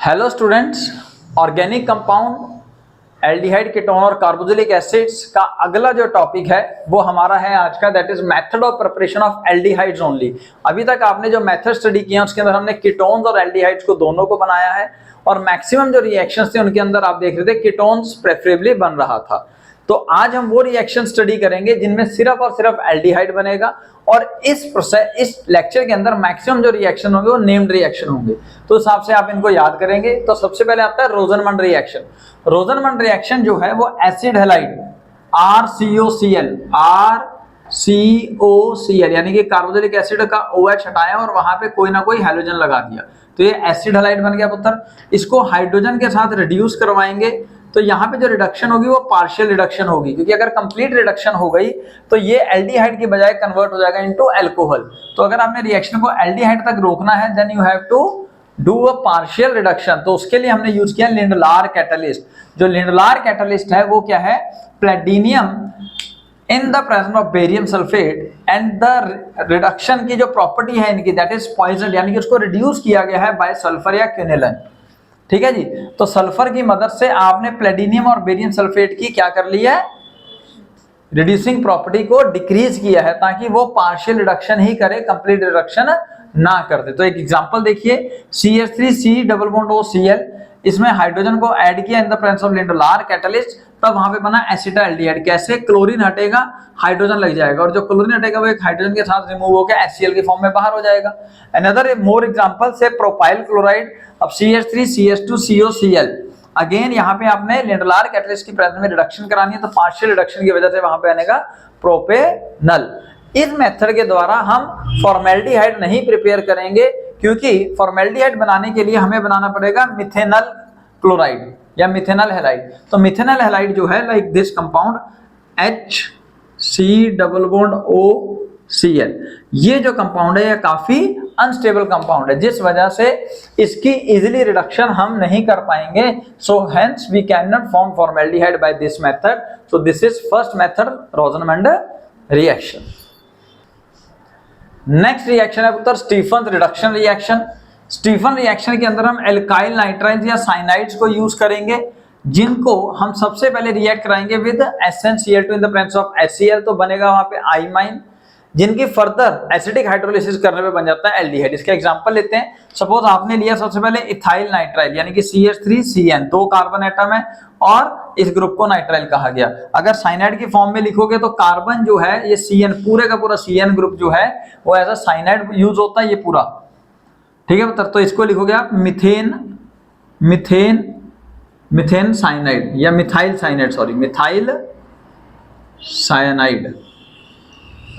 Hello students, organic compound aldehyde, ketone और carboxylic acids का अगला जो टॉपिक है वो हमारा है आज का, that is method of preparation of aldehydes only. अभी तक आपने जो मेथड स्टडी किया उसके अंदर हमने कीटोन्स और एल्डिहाइड्स को दोनों को बनाया है और मैक्सिमम जो रिएक्शंस थे उनके अंदर आप देख रहे थे कीटोन्स प्रेफरेबली बन रहा था। तो आज हम वो रिएक्शन स्टडी करेंगे जिनमें सिर्फ और सिर्फ एल्डिहाइड बनेगा और इस लेक्चर के अंदर मैक्सिमम जो रिएक्शन होंगे वो नेम्ड रिएक्शन होंगे। तो उस हिसाब से आप इनको याद करेंगे। तो सबसे पहले आता है रोजनमंड रिएक्शन। रोजनमंड रिएक्शन जो है वो एसिड हैलाइड RCOCl यानी कि कार्बोक्सिलिक एसिड का OH हटाया और वहां पे कोई ना कोई हैलोजन लगा दिया, तो ये एसिड हैलाइड बन गया पुत्र। इसको हाइड्रोजन के साथ रिड्यूस करवाएंगे तो यहाँ पे जो रिडक्शन होगी वो पार्शियल रिडक्शन होगी, क्योंकि अगर कंप्लीट रिडक्शन हो गई तो ये एल्डिहाइड की बजाय कन्वर्ट हो जाएगा इनटू अल्कोहल। तो अगर आपने रिएक्शन को एल्डिहाइड तक रोकना है then you have to do a partial reduction. तो उसके लिए हमने यूज किया लिंडलार कैटलिस्ट। जो लिंडलार कैटलिस्ट है वो क्या है, platinum in the presence of barium sulphate and the reduction की जो प्रॉपर्टी है इनकी दैट इज पॉइजन, यानी कि उसको रिड्यूस किया गया है बाय सल्फर या क्विनेलन। ठीक है जी। तो सल्फर की मदद से आपने प्लेटिनियम और बेरियम सल्फेट की क्या कर लिया है, रिड्यूसिंग प्रॉपर्टी को डिक्रीज किया है ताकि वो पार्शियल रिडक्शन ही करे, कंप्लीट रिडक्शन ना कर दे। तो एक एग्जांपल देखिए, CH3C डबल बॉन्ड OCl, इसमें हाइड्रोजन को ऐड किया इन the presence of Lindlar catalyst, तब वहां पे बना एसिटाल्डिहाइड। कैसे, क्लोरीन हटेगा हाइड्रोजन लग जाएगा और जो क्लोरीन हटेगा वो एक हाइड्रोजन के साथ रिमूव होकर HCl के फॉर्म में बाहर हो जाएगा। अनदर मोर एग्जांपल से प्रोपाइल क्लोराइड, अब CH3CH2COCl, अगेन यहाँ पे आपने लिंडलार कैटलिस्ट की प्रेजेंस में रिडक्शन करानी है तो पार्शियल रिडक्शन की वजह से वहां पे आनेगा प्रोपेनल। इस मेथड के द्वारा हम फॉर्मेल्डिहाइड नहीं प्रिपेयर करेंगे, क्योंकि फॉर्मेल्डिहाइड बनाने के लिए हमें बनाना पड़ेगा मिथेनल क्लोराइड या मिथेनल हैलाइड। तो मिथेनल हैलाइड जो है like this compound HC double bond OCl, ये जो कंपाउंड है ये काफी अनस्टेबल कंपाउंड है, जिस वजह से इसकी इजीली रिडक्शन हम नहीं कर पाएंगे। So hence we can not form formaldehyde by this method. So this is first method, Rosenmund reaction. Next reaction है पुत्र Stephen reduction reaction. Stephen reaction के अंदर हम एल्काइल नाइट्राइड्स या साइनाइड्स को यूज करेंगे, जिनको हम सबसे पहले रिएक्ट कराएंगे with SnCl2 in the presence of HCl, तो बनेगा वहां पे आइमाइन, जिनकी फर्दर एसिडिक हाइड्रोलिसिस करने पे बन जाता है एल्डिहाइड। इसका एग्जांपल लेते हैं। सपोज आपने लिया सबसे पहले इथाइल नाइट्राइल यानी कि CH3CN, 2 कार्बन एटम है और इस ग्रुप को नाइट्राइल कहा गया। अगर साइनाइड की फॉर्म में लिखोगे तो कार्बन जो है ये CN, पूरे का पूरा CN ग्रुप जो है वो एज अ साइनाइड यूज होता है, ये पूरा। ठीक है पुत्र, तो इसको लिखोगे आप मिथेन साइनाइड या methyl cyanide, sorry methyl cyanide.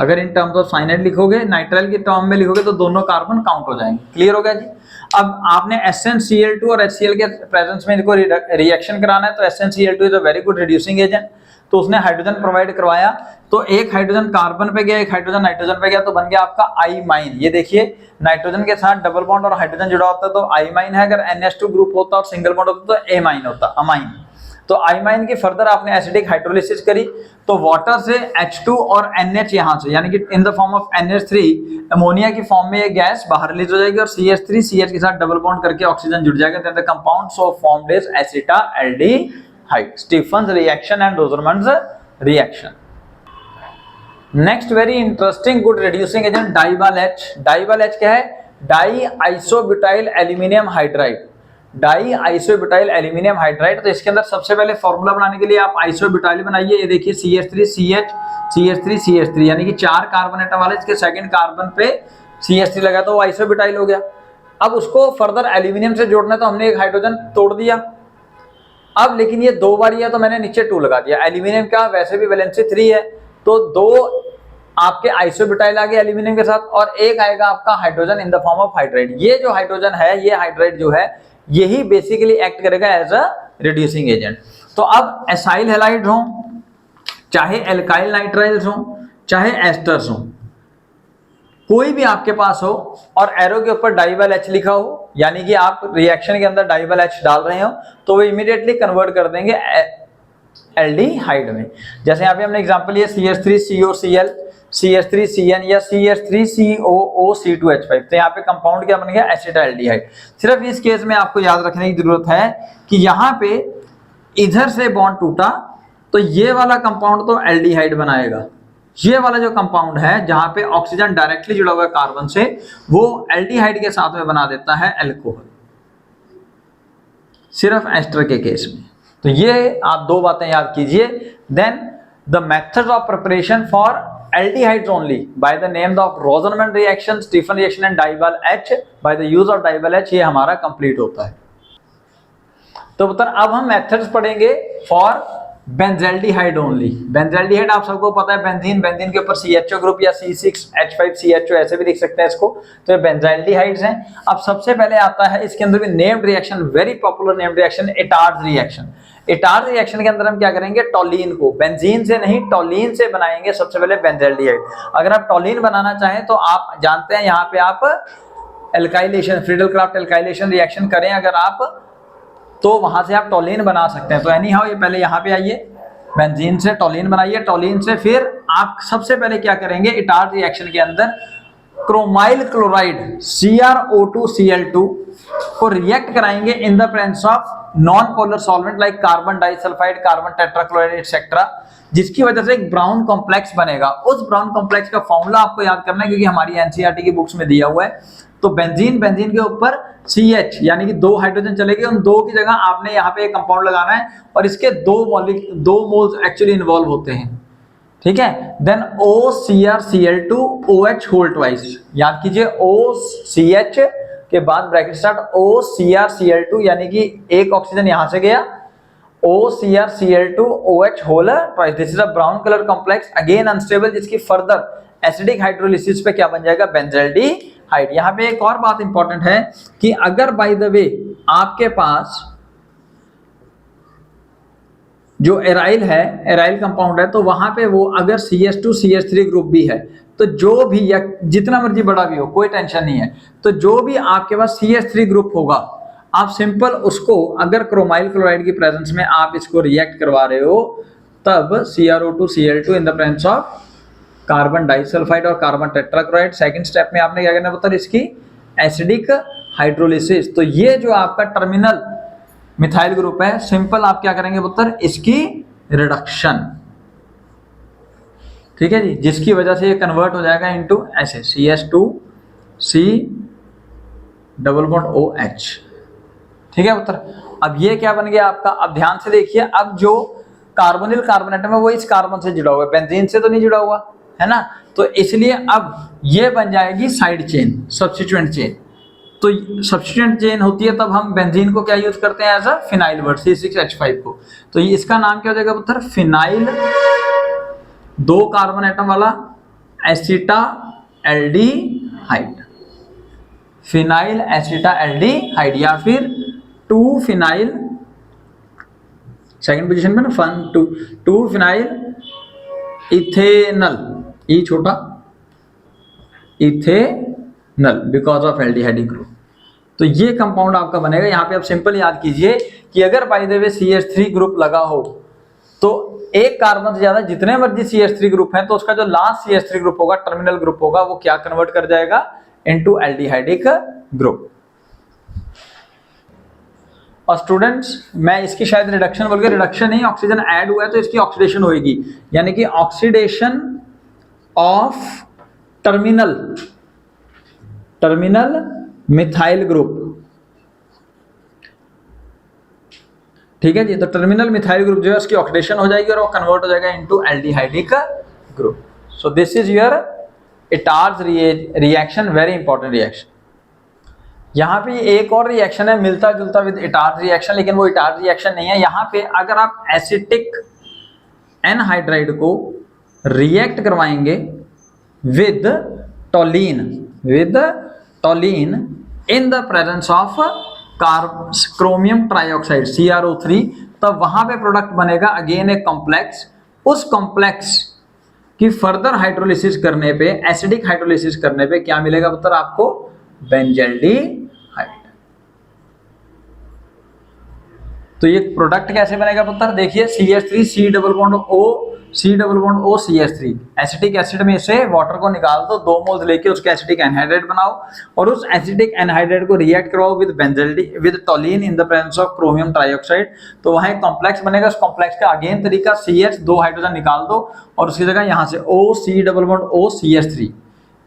अगर इन टर्म्स ऑफ साइनाइड लिखोगे, नाइट्राइल के टर्म में लिखोगे तो दोनों कार्बन काउंट हो जाएंगे। क्लियर हो गया जी। अब आपने SnCl2 और HCl के प्रेजेंस में इनको रिएक्शन कराना है, तो SnCl2 is a very good reducing agent, तो उसने हाइड्रोजन प्रोवाइड करवाया, तो एक हाइड्रोजन कार्बन पे गया, एक हाइड्रोजन नाइट्रोजन पे गया, तो बन गया आपका आइमाइन। ये देखिए नाइट्रोजन के साथ डबल बॉन्ड और हाइड्रोजन जुड़ा होता है तो आइमाइन है, अगर NH2 ग्रुप होता और सिंगल बॉन्ड होता तो एमाइन होता, अमाइन। तो आइमाइन की फर्दर आपने एसिडिक हाइड्रोलिसिस करी तो वाटर से H2 और NH यहां से, यानी कि in the form of NH3 ammonia की फॉर्म में ये गैस बाहर रिलीज हो जाएगी और CH3CH के साथ डबल बॉन्ड करके ऑक्सीजन जुड़ जाएगा, then the compound so formed is acetaldehyde. Stephens reaction and Rosenmund's reaction. Next very interesting good reducing agent DIBAL H। DIBAL H क्या है, di isobutyl aluminium hydride. Di isobutyl aluminium hydride, तो इसके अंदर सबसे पहले formula बनाने के लिए आप आइसोब्यूटाइल बनाइए। ये देखिए CH3CH यानी कि 4 कार्बन एटम वाले, इसके सेकंड कार्बन पे CH3 लगा तो वो आइसोब्यूटाइल हो गया। अब उसको फर्दर एल्यूमिनियम से जोड़ना है तो हमने एक हाइड्रोजन तोड़ दिया। अब लेकिन ये 2 बार है तो मैंने नीचे 2 लगा दिया। एल्यूमिनियम का वैसे भी वैलेंसी 3 है, तो 2 आपके आइसोब्यूटाइल आ गए एल्यूमिनियम के साथ और एक आएगा आपका hydrogen in the form of hydride. ये जो हाइड्रोजन है, ये हाइड्राइड जो है, यही बेसिकली एक्ट करेगा एज अ रिड्यूसिंग एजेंट। तो अब एसाइल हैलाइड हो, चाहे एल्काइल नाइट्राइल्स हो, चाहे एस्टर्स हो, कोई भी आपके पास हो और एरो के ऊपर डाइवाल H लिखा हो, यानी कि आप रिएक्शन के अंदर डाइवाल H डाल रहे हो, तो वो इमीडिएटली कन्वर्ट कर देंगे एल्डिहाइड में। जैसे यहाँ पे हमने एग्जांपल लिया CH3COCl, CH3CN या CH3COO, C2H5, तो यहाँ पे कंपाउंड क्या बन गया, एसिटाल्डिहाइड। सिर्फ इस केस में आपको याद रखने की जरूरत है कि यहाँ पे इधर से बॉन्ड टूटा तो ये वाला कंपाउंड तो एल्डिहाइड बनाएगा, ये वाला जो कंपाउंड है जहां पे ऑक्सीजन डायरेक्टली जुड़ा हुआ है कार्बन से, वो एल्डिहाइड के साथ में बना देता है अल्कोहल, सिर्फ एस्टर के केस में। तो ये आप दो बातें याद कीजिए। Then the methods of preparation for aldehydes only by the name of Rosenmund reaction, Stephen reaction and DIBAL H by the use of DIBAL H, ये हमारा कंप्लीट होता है। तो पुत्र अब हम मेथड्स पढ़ेंगे फॉर बेंजल्डिहाइड ओनली। बेंजल्डिहाइड आप सबको पता है, बेंजीन, बेंजीन के ऊपर CHO ग्रुप या C6H5CHO ऐसे भी लिख सकते हैं इसको, तो ये बेंजल्डिहाइड्स हैं। अब सबसे पहले आता है इसके अंदर भी named reaction, very popular named reaction, Etard reaction. Etard reaction के अंदर हम क्या करेंगे, टॉलीन को बेंजीन से नहीं टॉलीन से बनाएंगे सबसे पहले बेंजल्डिहाइड। अगर आप टॉलीन बनाना चाहें तो आप जानते हैं यहाँ पे आप alkylation, Friedel craft alkylation reaction करें अगर आप, तो वहां से आप टॉलीन बना सकते हैं। तो एनी हाउ ये पहले यहाँ पे आइए, बेंजीन से टॉलीन बनाइए, टॉलीन से फिर आप सबसे पहले क्या करेंगे, इटार्ड रिएक्शन के अंदर क्रोमाइल क्लोराइड CrO2Cl2 को रिएक्ट कराएंगे इन the presence of non polar solvent like carbon disulphide, carbon tetrachloride etcetera, जिसकी वजह से एक ब्राउन कॉम्प्लेक्स बनेगा। उस ब्राउन कॉम्प्लेक्स का फॉर्मूला आपको याद करना है क्योंकि हमारी एनसीईआरटी की बुक्स में दिया हुआ है। तो बेंजीन, बेंजीन के ऊपर CH यानी कि 2 हाइड्रोजन चलेगी, उन 2 की जगह आपने यहाँ पे एक कंपाउंड लगाना है और इसके 2 मोल्स एक्चुअली इन्वॉल्व होते हैं, ठीक है। देन OCrCl2OH होल ट्वाइस, याद कीजिए OCH के बाद ब्रैकेट स्टार्ट OCrCl2 यानी कि एक ऑक्सीजन यहां से गया, OCrCl2OH whole twice, this is a brown colour complex again unstable, जिसकी फर्दर एसिडिक हाइड्रोलिसिस पे क्या बन जाएगा, बेंजल्डिहाइड। यहाँ पे एक और बात इंपॉर्टेंट है कि अगर बाय द वे आपके पास जो एराइल है, एराइल कंपाउंड है, तो वहां पे वो अगर CH2CH3 ग्रुप भी है, तो जो भी या जितना मर्जी बड़ा भी हो कोई टेंशन नहीं है, तो जो भी आपके पास CH3 ग्रुप होगा आप सिंपल उसको अगर क्रोमाइल क्लोराइड की प्रेजेंस में आप इसको रिएक्ट करवा रहे हो, तब CrO2Cl2 in the presence of carbon disulphide और कार्बन टेट्राक्लोराइड, सेकंड स्टेप में आपने क्या करना है पुत्र, इसकी एसिडिक हाइड्रोलिसिस। तो ये जो आपका टर्मिनल मिथाइल ग्रुप है, सिंपल आप क्या करेंगे पुत्र, इसकी रिडक्शन, ठीक है जी, जिसकी वजह से ये कन्वर्ट हो जाएगा इनटू ऐसे CH2C डबल बॉन्ड OH, ठीक है पुत्र। अब ये क्या बन गया आपका, अब ध्यान से देखिए, अब जो कार्बोनिल कार्बन एटम है वो इस कार्बन से जुड़ा हुआ है, बेंजीन से तो नहीं जुड़ा हुआ है ना, तो इसलिए अब ये बन जाएगी साइड चेन, सब्स्टिट्यूएंट चेन। तो सब्स्टिट्यूएंट चेन होती है तब हम बेंजीन को क्या यूज करते हैं, as a phenyl word, C6H5 को। तो इसका नाम क्या हो जाएगा पुत्र, फिनाइल 2 कार्बन एटम वाला एसिटाल्डिहाइड, फिनाइल एसिटाल्डिहाइड, या फिर 2 फिनाइल, सेकंड पोजीशन में ना, 2 फिनाइल इथेनल, ई छोटा, ethanal because of aldehyde group. तो ये कंपाउंड आपका बनेगा। यहाँ पे आप सिंपल याद कीजिए कि अगर by the way CH3 group लगा हो तो एक कार्बन से ज्यादा जितने मर्जी CH3 ग्रुप हैं, तो उसका जो लास्ट CH3 ग्रुप होगा, टर्मिनल ग्रुप होगा, वो क्या कन्वर्ट कर जाएगा, इनटू एल्डिहाइडिक ग्रुप। और स्टूडेंट्स मैं इसकी शायद रिडक्शन बोल के, रिडक्शन नहीं, ऑक्सीजन ऐड हुआ है तो इसकी ऑक्सीडेशन होगी, यानी कि oxidation of terminal methyl group, ठीक है जी। तो टर्मिनल मिथाइल ग्रुप जो है उसकी ऑक्सीडेशन हो जाएगी और वो कन्वर्ट हो जाएगा into aldehydic group. So this is your Etard reaction, very important reaction. यहाँ पे एक और रिएक्शन है मिलता जुलता विद इटार्ड रिएक्शन, लेकिन वो इटार्ड रिएक्शन नहीं है। यहाँ पे अगर आप एसिटिक एनहाइड्राइड को रिएक्ट करवाएंगे with toluene in the presence of chromium trioxide CrO3, तब वहां पे प्रोडक्ट बनेगा अगेन एक कॉम्प्लेक्स। उस कॉम्प्लेक्स की फर्दर हाइड्रोलिसिस करने पे, एसिडिक हाइड्रोलिसिस करने पे क्या मिलेगा पुत्र आपको, बेंजल्डिहाइड। तो तो ये प्रोडक्ट कैसे बनेगा पुत्र, देखिए CH3 C double bond O CH3, acetic acid में से वाटर को निकाल दो, 2 मोल्स लेके उसका एसिटिक एनहाइड्रेट बनाओ और उस एसिटिक एनहाइड्रेट को रिएक्ट करवाओ with benzaldehyde with toluene in the presence of chromium trioxide. तो वहां एक कॉम्प्लेक्स बनेगा, उस कॉम्प्लेक्स का अगेन तरीका CH 2 हाइड्रोजन निकाल दो और उसकी जगह यहां से O C double bond O CH3,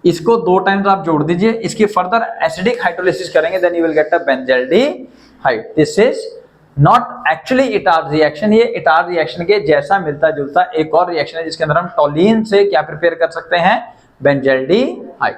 इसको 2 टाइम्स आप जोड़ दीजिए, इसकी फर्दर एसिडिक हाइड्रोलिसिस करेंगे, then you will get a benzaldehyde. This is not actually Etard reaction, ये इटार रिएक्शन के जैसा मिलता जुलता एक और रिएक्शन है जिसके अंदर हम टोलिन से क्या प्रिपेयर कर सकते हैं, बेंजल्डिहाइड।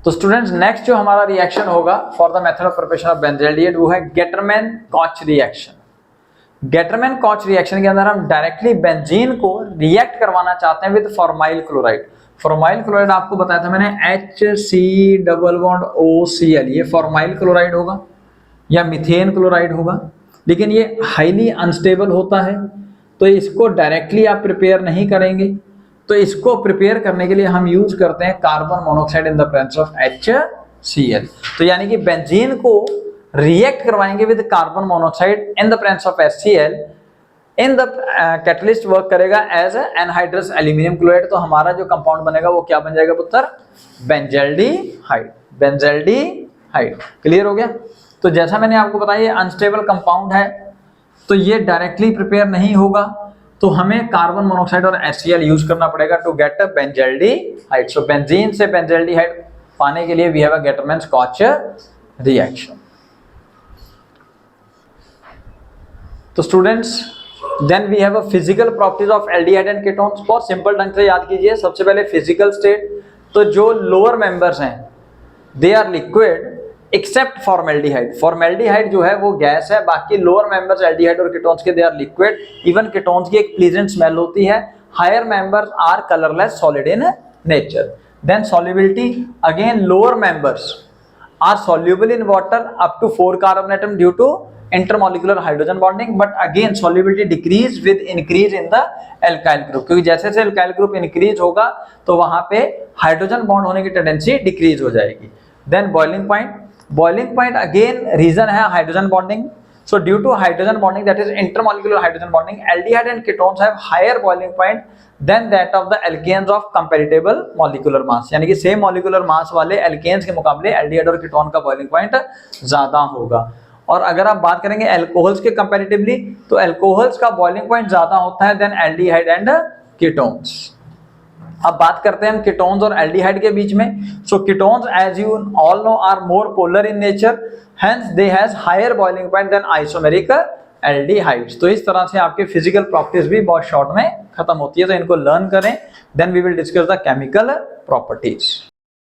तो स्टूडेंट्स नेक्स्ट जो हमारा रिएक्शन होगा for the method of preparation of benzaldehyde वो है गेटरमैन-कॉच रिएक्शन। गेटरमैन-कॉच रिएक्शन के अंदर हम डायरेक्टली बेंजीन को रिएक्ट करवाना चाहते हैं with formyl chloride. Formyl chloride आपको बताया था मैंने HC डबल बॉन्ड OCl, ये फॉर्माइल क्लोराइड होगा या मीथेन क्लोराइड होगा, लेकिन ये हाईली अनस्टेबल होता है, तो इसको डायरेक्टली आप प्रिपेयर नहीं करेंगे। तो इसको प्रिपेयर करने के लिए हम यूज करते हैं carbon monoxide in the presence of HCl। तो यानी कि बेंजीन को रिएक्ट करवाएंगे with carbon monoxide in the presence of HCl, in the catalyst work करेगा एज एनहाइड्रस एल्यूमिनियम क्लोराइड। तो हमारा जो कंपाउंड बनेगा वो क्या बन जाएगा पुत्र, बेंजल्डिहाइड। बेंजल्डिहाइड क्लियर हो गया। तो जैसा मैंने आपको बताया ये अनस्टेबल कंपाउंड है, तो ये डायरेक्टली प्रिपेयर नहीं होगा, तो हमें कार्बन मोनोऑक्साइड और HCl यूज करना पड़ेगा to get a benzaldehyde. So benzene से बेंजल्डिहाइड पाने के लिए we have a Gattermann Koch reaction. तो students then we have a physical properties of aldehyde and ketones. बहुत सिंपल ढंग से याद कीजिए। सबसे पहले फिजिकल स्टेट, तो जो लोअर मेंबर्स हैं they are liquid except formaldehyde. Formaldehyde जो है वो गैस है, बाकी लोअर मेंबर्स एल्डिहाइड और कीटोन्स के they are liquid. Even ketones की एक प्लीजेंट स्मेल होती है। Higher members are colourless solid in nature. Then solubility, again lower members are soluble in water up to 4 carbon atom due to intermolecular hydrogen bonding, but again solubility decrease with increase in the alkyl group, क्योंकि जैसे जैसे alkyl group increase होगा तो वहां पे hydrogen bond होने की tendency decrease हो जाएगी। Then boiling point, boiling point again reason है hydrogen bonding. So due to hydrogen bonding, that is intermolecular hydrogen bonding, aldehyde and ketones have higher boiling point than that of the alkanes of comparable molecular mass। यानी कि same molecular mass वाले alkanes के मुकाबले aldehyde और ketone का boiling point ज्यादा होगा। और अगर आप बात करेंगे अल्कोहल्स के कंपैरेटिवली, तो अल्कोहल्स का बॉइलिंग पॉइंट ज्यादा होता है देन एल्डिहाइड एंड कीटोन्स। अब बात करते हैं हम कीटोन्स और एल्डिहाइड के बीच में। So ketones as you all know are more polar in nature, hence they has higher boiling point than isomeric aldehydes. तो इस तरह से आपके फिजिकल प्रॉपर्टीज भी बहुत शॉर्ट में खत्म होती है, तो इनको लर्न करें, then we will discuss the chemical properties.